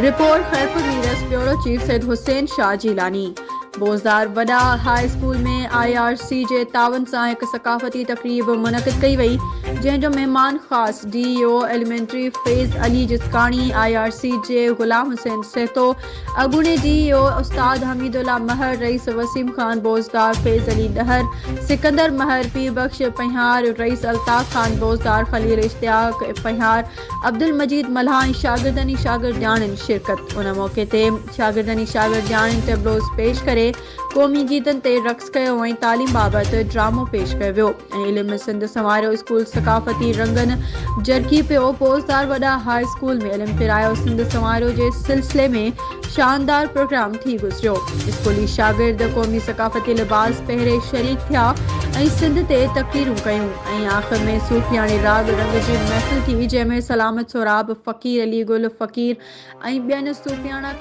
Report Khairpur मीरस bureau chief Syed Hussain Shah Jilani. Bozdar वॾा high school में IRC जे तावन सां हिकु सकाफ़ती तक़रीब मुनक़िद कई वई, जंहिंजो महिमान ख़ासि DEO एलिमेंट्री फैज़ अली जिस्काणी, IRC जे ग़ुलाम हुसैन सेतो, अॻूणे DEO उस्ताद हमीदुल्ला महर, रईस वसीम ख़ान बोज़दार, फैज़ अली डहर, सिकंदर महर, पीर बख्श पहियार, रईस अल्ताफ़ ख़ान बोज़दार, खलील इश्तियाक पहियार, अब्दुल मजीद मल्हा ऐं शागिर्दनि शागिर्द ॼाणनि शिरकत। उन मौक़े ते शागिर्दनि शागिर्द ॼाणनि टेबलोस पेश करे क़ौमी गीतनि ते रक़्स कयो ऐं तालीम बाबति ड्रामो पेश कयो वियो ऐं इल्म सिंध समारियो स्कूल सकाफ़ती रंगनि जरकी पियो। बोज़दार वॾा हाई स्कूल में इल्म फिरायो सिंध समारियो जे सिलसिले में शानदार प्रोग्राम थी गुज़रियो। स्कूली शागिर्द क़ौमी सकाफ़ती लिबास पहिरें शरीक थिया ऐं सिंध ते तक़रीरूं कयूं ऐं आख़िर में सूफ़ियाणी राग रंग जी महफ़िल थी, जंहिंमें सलामत सोराब, फ़क़ीर अली गुल फ़क़ीर ऐं ॿियनि सूफ़ियाणा